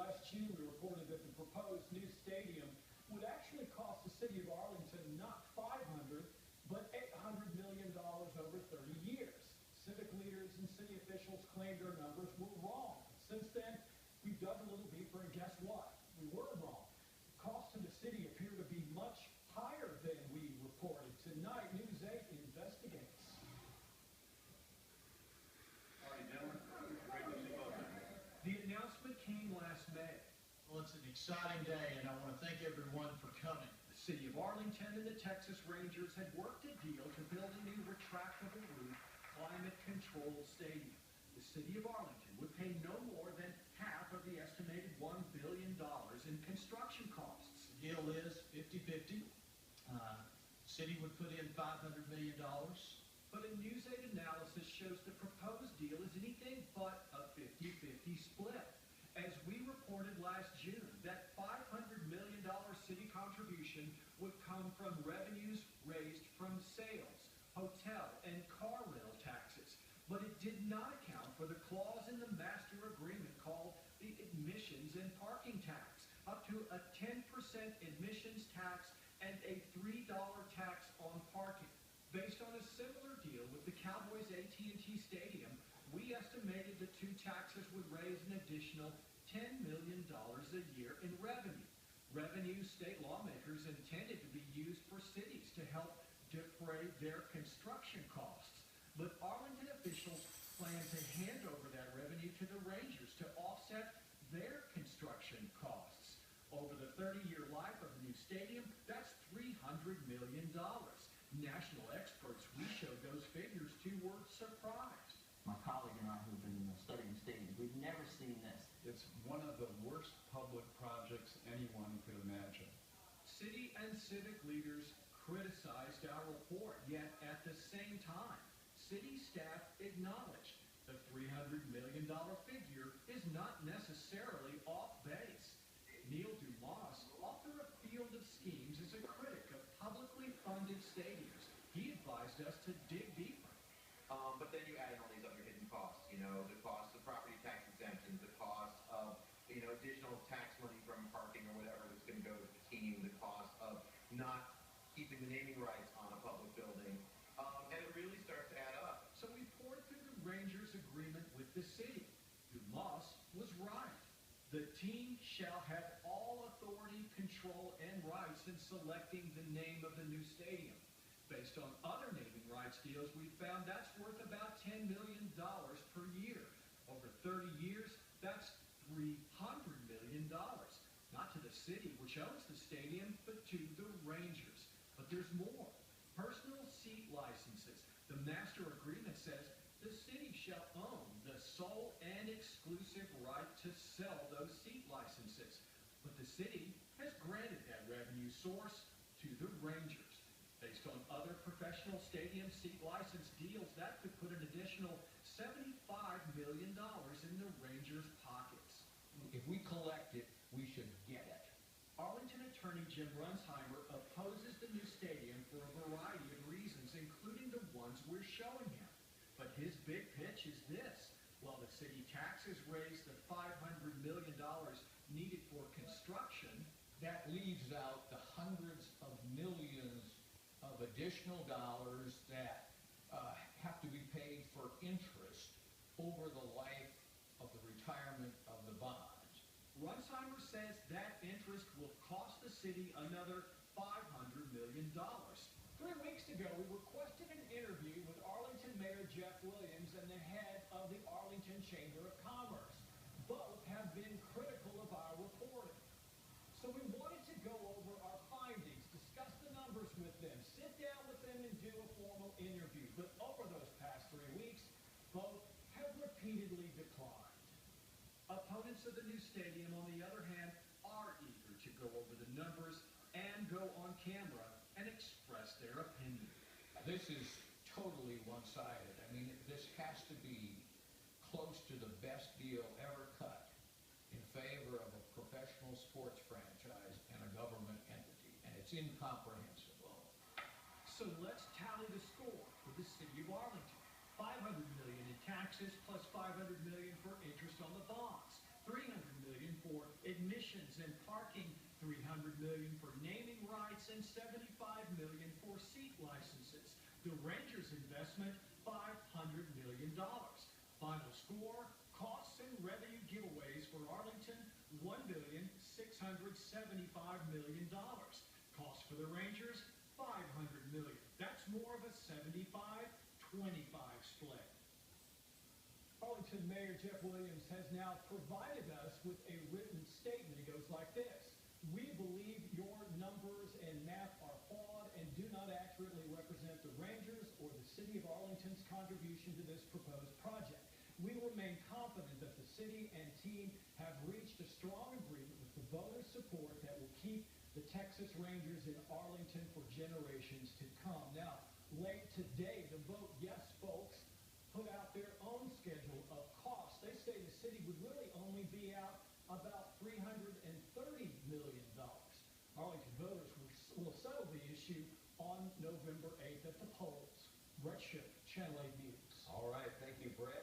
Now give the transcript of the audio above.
last June, we reported that the proposed new stadium would actually cost the city of Arlington not $500, but $800 million over 30 years. Civic leaders and city officials claimed our numbers were wrong. Since then, we've dug a little deeper, and guess what? We were wrong. Costs to the city appear to be much higher than we reported. Tonight, News 8 investigates. All right, gentlemen, great to see both of you. The announcement came last May. Well, it's an exciting day, and I want to thank everyone for coming. The city of Arlington and the Texas Rangers had worked a deal to build a new retractable roof, climate-controlled stadium. The city of Arlington would pay no more than half of the estimated $1 billion in construction costs. The deal is 50-50. City would put in $500 million. But a News 8 analysis shows the proposed deal is anything but a 50-50 split. As we reported last June, that $500 million city contribution would come from revenues raised from sales, hotel, and car rental taxes. But it did not account for the clause in the master agreement called the admissions and parking tax, up to a 10% admissions tax and a $3 tax on parking. Based on a similar deal with the Cowboys AT&T Stadium, we estimated the two taxes would raise an additional $10 million a year in revenue. Revenue state lawmakers intended to be used for cities to help defray their construction costs. But Arlington officials plan to hand over that revenue to the Rangers to offset their construction costs. Over the 30-year life of the new stadium, that's $300 million. National experts we showed those figures to were surprised. My colleague and I who've been studying stadiums, we've never seen this. It's one of the worst public projects anyone could imagine. City and civic leaders criticized our report, yet at the same time, city staff acknowledged the $300 million figure is not necessarily off base. Neil Dumas, author of Field of Schemes, is a critic of publicly funded stadiums. He advised us to dig deeper. But then you add in all these other hidden costs, the cost of property tax exemptions, the cost of, additional tax money from parking or whatever that's going to go to the team, the cost of not keeping the naming rights on a public building, and it really starts to add up. So we poured through the Rangers' agreement with the city. Dumas was right. The team shall have all authority, control, and rights in selecting the name of the new stadium. Based on other naming rights deals, we found that's worth about $10 million per year. Over 30 years, that's $300 million. Not to the city, which owns the stadium, but to the Rangers. But there's more. Personal seat licenses. The master agreement says the city shall own the sole and exclusive right to sell those seat licenses. But the city has granted that revenue source to the Rangers. Based on other professional stadium seat license deals, that could put an additional $75 million in the Rangers' pockets. If we collect it, we should get it. Arlington attorney Jim Runsheimer opposes the new stadium for a variety of reasons, including the ones we're showing him. But his big pitch is this. While the city taxes raise the $500 million needed for construction, that leaves out the hundreds of millions of additional dollars that have to be paid for interest over the life of the retirement of the bonds. Runsheimer says that interest will cost the city another $500 million. 3 weeks ago, we requested an interview with Arlington Mayor Jeff Williams and the head of the Arlington Chamber of Commerce. Both have been critical of our reporting. So we wanted to go over our findings, discuss the numbers with them, sit down with them and do a formal interview. But over those past 3 weeks, both have repeatedly declined. Opponents of the new stadium, on the other hand, are eager to go over the numbers and go on camera and express their opinion. This is totally one-sided. I mean, this has to be close to the best deal ever cut in favor of a professional sports franchise and a government entity, and it's incomprehensible. So let's tally the score for the city of Arlington. $500 million in taxes plus $500 million for interest on the bonds. $300 million million for admissions and parking, $300 million for naming rights, and $75 million for seat licenses. The Rangers investment, $500 million. Final score, costs and revenue giveaways for Arlington, $1,675,000,000. Cost for the Rangers, $500 million. That's more of a 75-25 split. Arlington Mayor Jeff Williams has now provided us with a written statement. It goes like this. We believe your numbers and math are flawed and do not accurately represent the Rangers or the City of Arlington's contribution to this proposed project. We remain confident that the city and team have reached a strong agreement with the voter support that will keep the Texas Rangers in Arlington for generations to come. Now, late today, the Vote Yes folks put out their own schedule of costs. They say the city would really only be out about $330 million. Arlington voters will settle the issue on November 8th at the polls. Brett Shipp, Channel 8 News. All right, thank you, Brett.